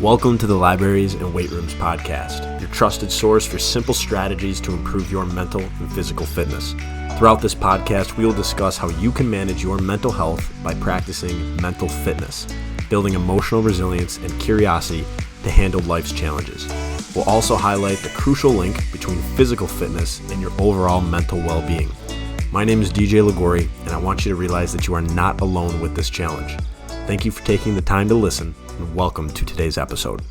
Welcome to the Libraries and Weight Rooms podcast, your trusted source for simple strategies to improve your mental and physical fitness. Throughout this podcast, we will discuss how you can manage your mental health by practicing mental fitness, building emotional resilience and curiosity to handle life's challenges. We'll also highlight the crucial link between physical fitness and your overall mental well-being. My name is DJ Ligori, and I want you to realize that you are not alone with this challenge. Thank you for taking the time to listen, and welcome to today's episode.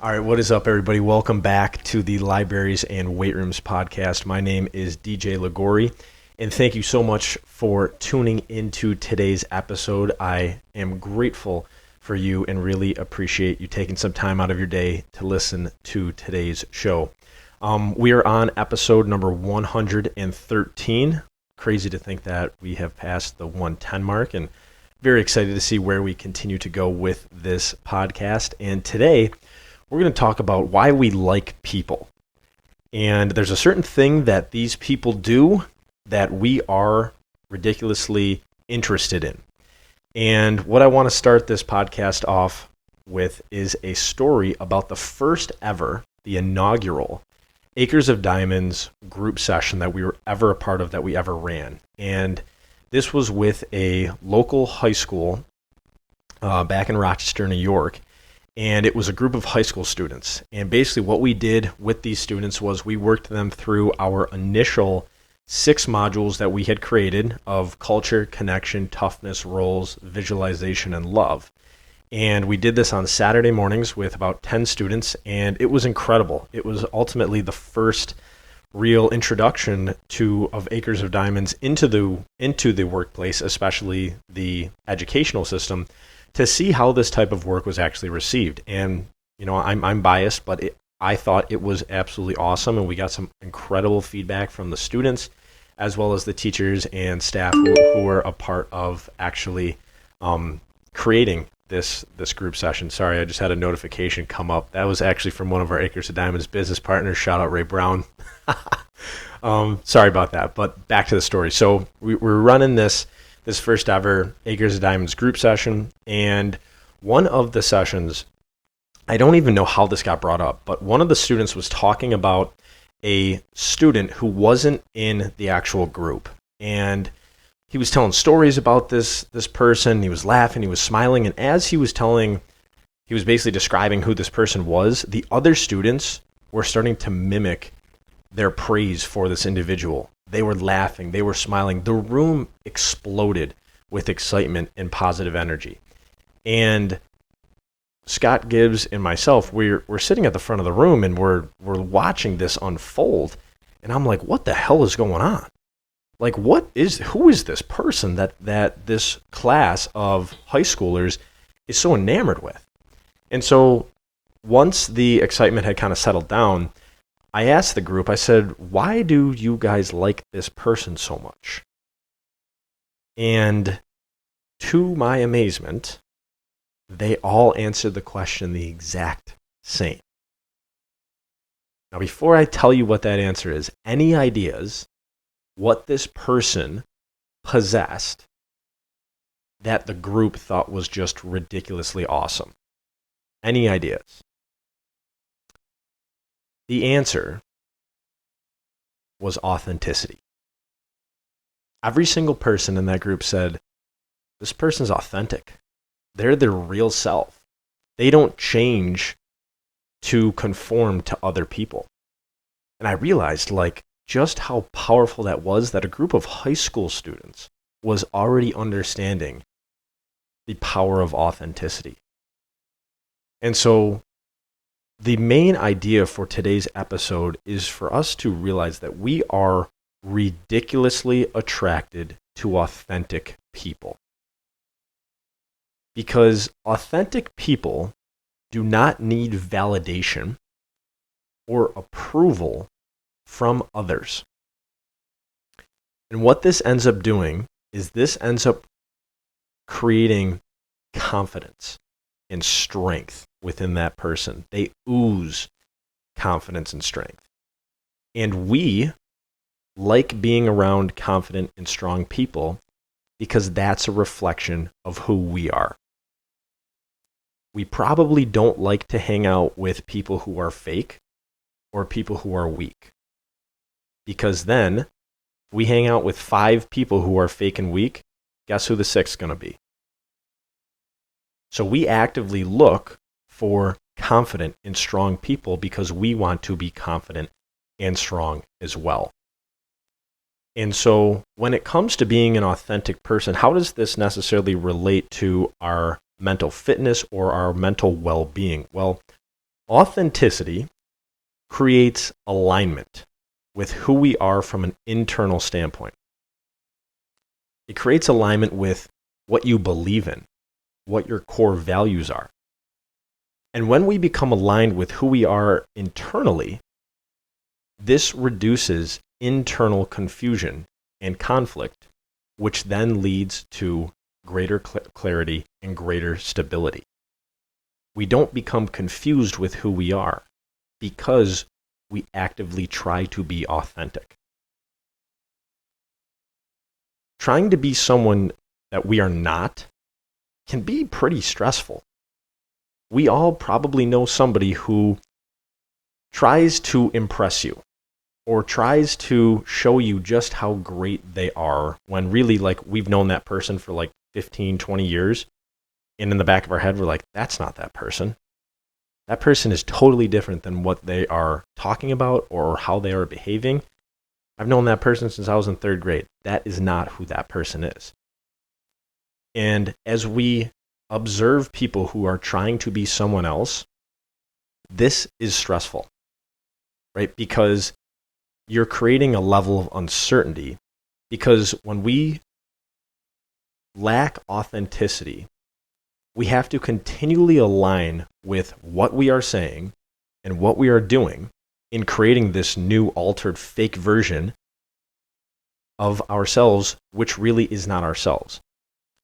All right, what is up, everybody? Welcome back to the Libraries and Weight Rooms podcast. My name is DJ Ligori, and thank you so much for tuning into today's episode. I am grateful for you and really appreciate you taking some time out of your day to listen to today's show. We are on episode number 113. Crazy to think that we have passed the 110 mark, and very excited to see where we continue to go with this podcast. And today we're going to talk about why we like people. And there's a certain thing that these people do that we are ridiculously interested in. And what I want to start this podcast off with is a story about the first ever, the inaugural Acres of Diamonds group session that we were ever a part of, that we ever ran. And this was with a local high school back in Rochester, New York. And it was a group of high school students. And basically what we did with these students was we worked them through our initial 6 modules that we had created of culture, connection, toughness, roles, visualization, and love. And we did this on Saturday mornings with about 10 students, and it was incredible. It was ultimately the first real introduction of Acres of Diamonds into the workplace, especially the educational system, to see how this type of work was actually received. And you know, I'm biased, but I thought it was absolutely awesome, and we got some incredible feedback from the students, as well as the teachers and staff who were a part of actually creating this group session. Sorry, I just had a notification come up. That was actually from one of our Acres of Diamonds business partners. Shout out Ray Brown. Sorry about that, but back to the story. So we're running this first ever Acres of Diamonds group session, and one of the sessions, I don't even know how this got brought up, but one of the students was talking about a student who wasn't in the actual group, and he was telling stories about this person. He was laughing, he was smiling, and as he was basically describing who this person was, the other students were starting to mimic their praise for this individual. They were laughing, they were smiling. The room exploded with excitement and positive energy. And Scott Gibbs and myself, we're sitting at the front of the room, and we're watching this unfold. And I'm like, what the hell is going on? Like, who is this person that this class of high schoolers is so enamored with? And so once the excitement had kind of settled down, I asked the group, I said, why do you guys like this person so much? And to my amazement, they all answered the question the exact same. Now, before I tell you what that answer is, any ideas what this person possessed that the group thought was just ridiculously awesome? Any ideas? The answer was authenticity. Every single person in that group said, this person's authentic. They're their real self. They don't change to conform to other people. And I realized, just how powerful that was, that a group of high school students was already understanding the power of authenticity. And so the main idea for today's episode is for us to realize that we are ridiculously attracted to authentic people. Because authentic people do not need validation or approval from others. And what this ends up doing is this ends up creating confidence and strength within that person. They ooze confidence and strength. And we like being around confident and strong people because that's a reflection of who we are. we probably don't like to hang out with people who are fake or people who are weak. Because then we hang out with 5 people who are fake and weak. Guess who the 6th is going to be? So we actively look for confident and strong people because we want to be confident and strong as well. And so when it comes to being an authentic person, how does this necessarily relate to our mental fitness or our mental well-being? Well, authenticity creates alignment with who we are from an internal standpoint. It creates alignment with what you believe in, what your core values are. And when we become aligned with who we are internally, this reduces internal confusion and conflict, which then leads to greater clarity and greater stability. We don't become confused with who we are because we actively try to be authentic. Trying to be someone that we are not can be pretty stressful. We all probably know somebody who tries to impress you or tries to show you just how great they are when really, like, we've known that person for like 15, 20 years. And in the back of our head, we're like, that's not that person. That person is totally different than what they are talking about or how they are behaving. I've known that person since I was in 3rd grade. That is not who that person is. And as we observe people who are trying to be someone else, this is stressful, right? Because you're creating a level of uncertainty. Because when we lack authenticity, we have to continually align with what we are saying and what we are doing in creating this new altered fake version of ourselves, which really is not ourselves.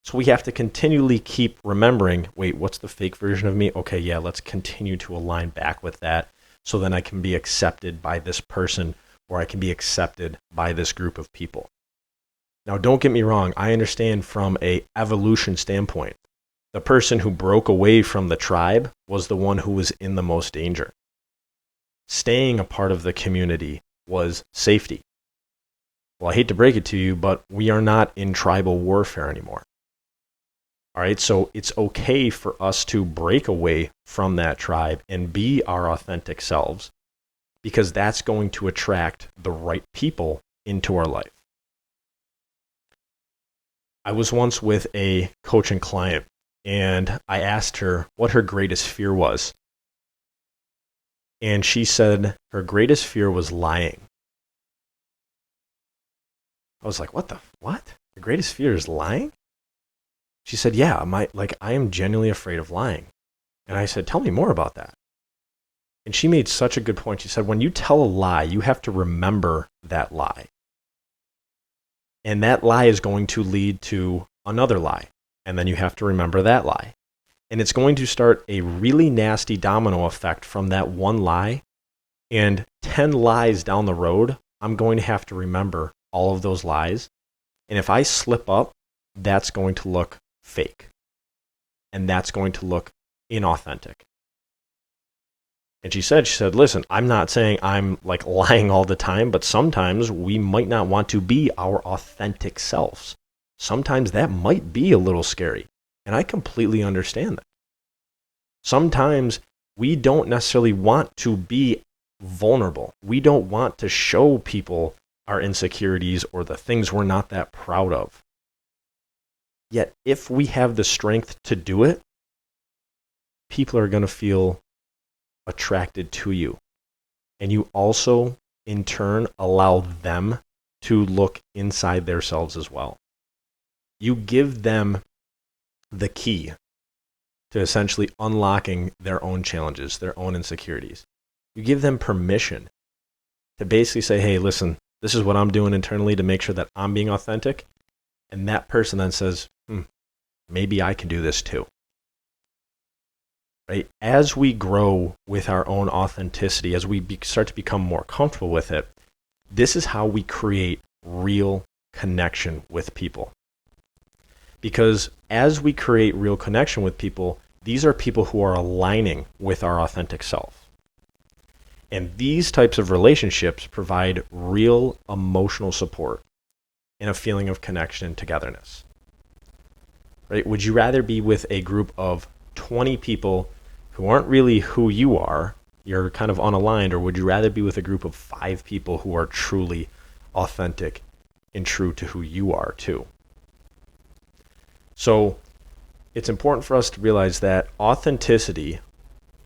So we have to continually keep remembering, wait, what's the fake version of me? Okay, yeah, let's continue to align back with that so then I can be accepted by this person or I can be accepted by this group of people. Now, don't get me wrong. I understand from an evolution standpoint, the person who broke away from the tribe was the one who was in the most danger. Staying a part of the community was safety. Well, I hate to break it to you, but we are not in tribal warfare anymore. All right, so it's okay for us to break away from that tribe and be our authentic selves because that's going to attract the right people into our life. I was once with a coaching client and I asked her what her greatest fear was. And she said her greatest fear was lying. I was like, what? The greatest fear is lying? She said, yeah, I am genuinely afraid of lying. And I said, tell me more about that. And she made such a good point. She said, when you tell a lie, you have to remember that lie. And that lie is going to lead to another lie. And then you have to remember that lie. And it's going to start a really nasty domino effect from that one lie. And 10 lies down the road, I'm going to have to remember all of those lies. And if I slip up, that's going to look fake. And that's going to look inauthentic. And she said, listen, I'm not saying I'm like lying all the time, but sometimes we might not want to be our authentic selves. Sometimes that might be a little scary. And I completely understand that. Sometimes we don't necessarily want to be vulnerable. We don't want to show people our insecurities or the things we're not that proud of. Yet, if we have the strength to do it, people are going to feel attracted to you. And you also, in turn, allow them to look inside themselves as well. You give them the key to essentially unlocking their own challenges, their own insecurities. You give them permission to basically say, hey, listen, this is what I'm doing internally to make sure that I'm being authentic. And that person then says, maybe I can do this too. Right? As we grow with our own authenticity, as we start to become more comfortable with it, this is how we create real connection with people. Because as we create real connection with people, These are people who are aligning with our authentic self. And these types of relationships provide real emotional support and a feeling of connection and togetherness. Right? Would you rather be with a group of 20 people who aren't really who you are, you're kind of unaligned, or would you rather be with a group of 5 people who are truly authentic and true to who you are too? So it's important for us to realize that authenticity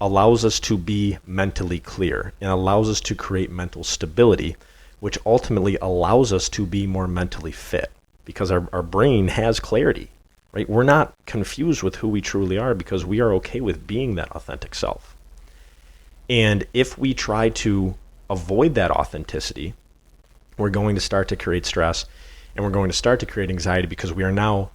allows us to be mentally clear and allows us to create mental stability, which ultimately allows us to be more mentally fit because our brain has clarity, right? We're not confused with who we truly are because we are okay with being that authentic self. And if we try to avoid that authenticity, we're going to start to create stress and we're going to start to create anxiety because we are now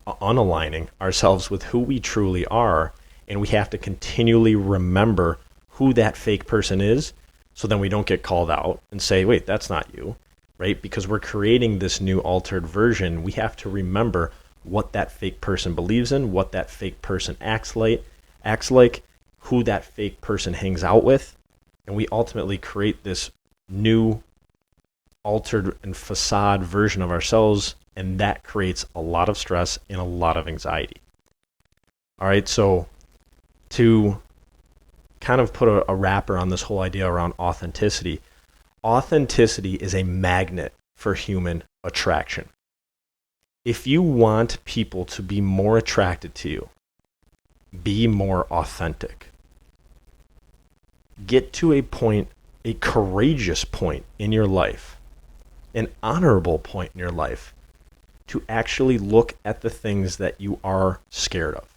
unaligning ourselves with who we truly are, and we have to continually remember who that fake person is so then we don't get called out and say, wait, that's not you, right? Because we're creating this new altered version. We have to remember what that fake person believes in, what that fake person acts like, who that fake person hangs out with, and we ultimately create this new altered and facade version of ourselves, and that creates a lot of stress and a lot of anxiety. All right, so to kind of put a wrapper on this whole idea around authenticity, authenticity is a magnet for human attraction. If you want people to be more attracted to you, be more authentic. Get to a point, a courageous point in your life, an honorable point in your life, to actually look at the things that you are scared of,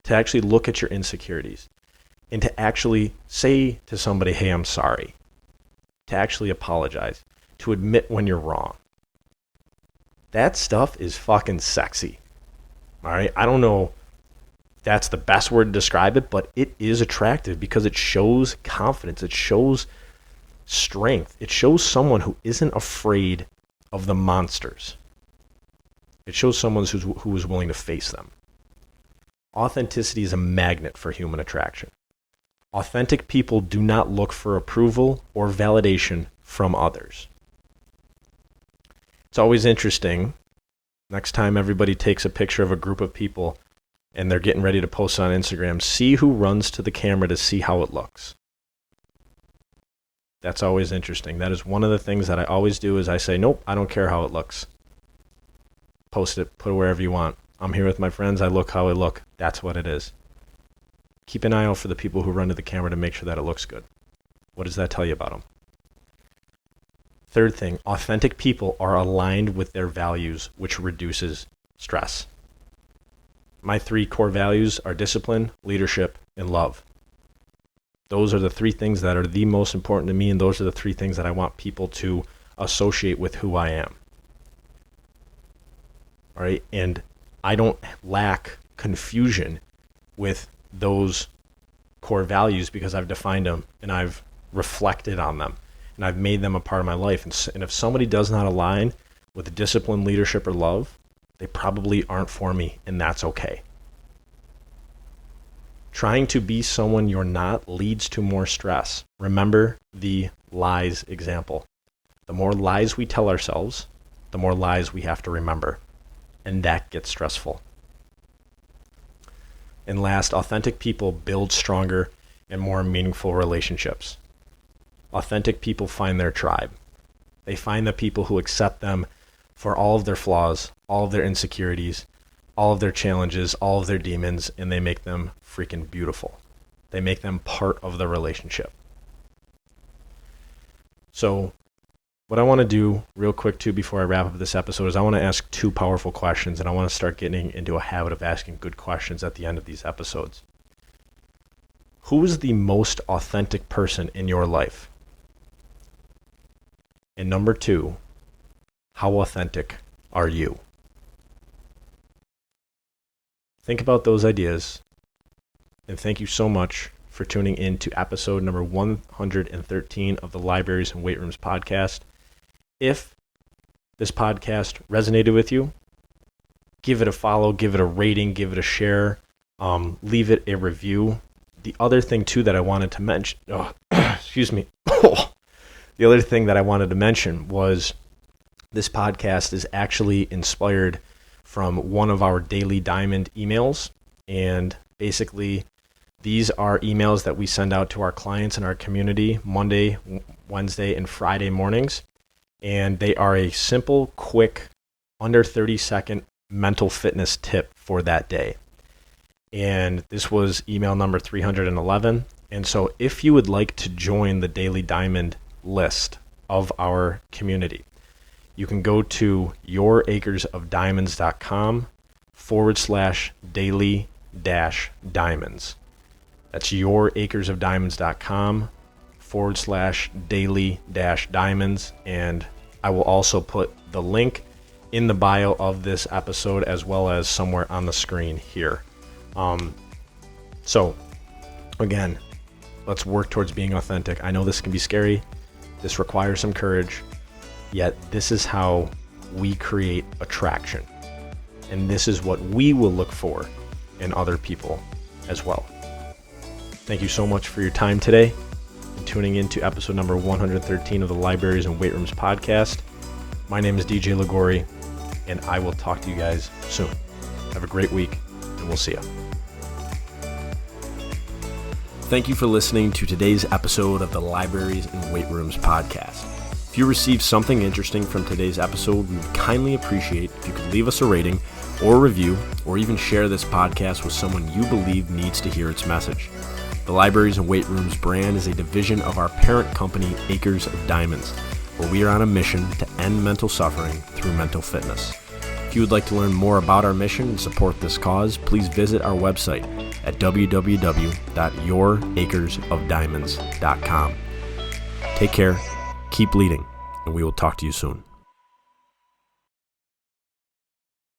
to actually look at your insecurities, and to actually say to somebody, hey, I'm sorry, to actually apologize, to admit when you're wrong. That stuff is fucking sexy. All right? I don't know if that's the best word to describe it, but it is attractive because it shows confidence. It shows strength. It shows someone who isn't afraid of the monsters. It shows someone who is willing to face them. Authenticity is a magnet for human attraction. Authentic people do not look for approval or validation from others. It's always interesting. Next time everybody takes a picture of a group of people and they're getting ready to post on Instagram, see who runs to the camera to see how it looks. That's always interesting. That is one of the things that I always do is I say, nope, I don't care how it looks. Post it, put it wherever you want. I'm here with my friends. I look how I look. That's what it is. Keep an eye out for the people who run to the camera to make sure that it looks good. What does that tell you about them? Third thing, authentic people are aligned with their values, which reduces stress. My 3 core values are discipline, leadership, and love. Those are the 3 things that are the most important to me, and those are the 3 things that I want people to associate with who I am. All right, and I don't lack confusion with those core values because I've defined them and I've reflected on them and I've made them a part of my life. And if somebody does not align with discipline, leadership, or love, they probably aren't for me, and that's okay. Trying to be someone you're not leads to more stress. Remember the lies example. The more lies we tell ourselves, the more lies we have to remember, and that gets stressful. And last, authentic people build stronger and more meaningful relationships. Authentic people find their tribe. They find the people who accept them for all of their flaws, all of their insecurities, all of their challenges, all of their demons, and they make them freaking beautiful. They make them part of the relationship. So what I want to do real quick too before I wrap up this episode is I want to ask 2 powerful questions, and I want to start getting into a habit of asking good questions at the end of these episodes. Who is the most authentic person in your life? And number 2, how authentic are you? Think about those ideas, and thank you so much for tuning in to episode number 113 of the Libraries and Weight Rooms podcast. If this podcast resonated with you, give it a follow, give it a rating, give it a share. leave it a review. The other thing too that I wanted to mention, excuse me. The other thing that I wanted to mention was this podcast is actually inspired from one of our Daily Diamond emails. And basically, these are emails that we send out to our clients in our community Monday, Wednesday, and Friday mornings. And they are a simple, quick, under 30-second mental fitness tip for that day. And this was email number 311. And so if you would like to join the Daily Diamond list of our community, you can go to youracresofdiamonds.com/daily-diamonds. That's youracresofdiamonds.com/daily-diamonds. And I will also put the link in the bio of this episode as well as somewhere on the screen here. So again, let's work towards being authentic. I know this can be scary. This requires some courage, yet this is how we create attraction. And this is what we will look for in other people as well. Thank you so much for your time today and tuning in to episode number 113 of the Libraries and Weight Rooms podcast. My name is DJ Ligori, and I will talk to you guys soon. Have a great week, and we'll see you. Thank you for listening to today's episode of the Libraries and Weight Rooms podcast. If you received something interesting from today's episode, we would kindly appreciate if you could leave us a rating or a review, or even share this podcast with someone you believe needs to hear its message. The Libraries and Weight Rooms brand is a division of our parent company, Acres of Diamonds, where we are on a mission to end mental suffering through mental fitness. If you would like to learn more about our mission and support this cause, please visit our website at www.youracresofdiamonds.com. Take care, keep leading, and we will talk to you soon.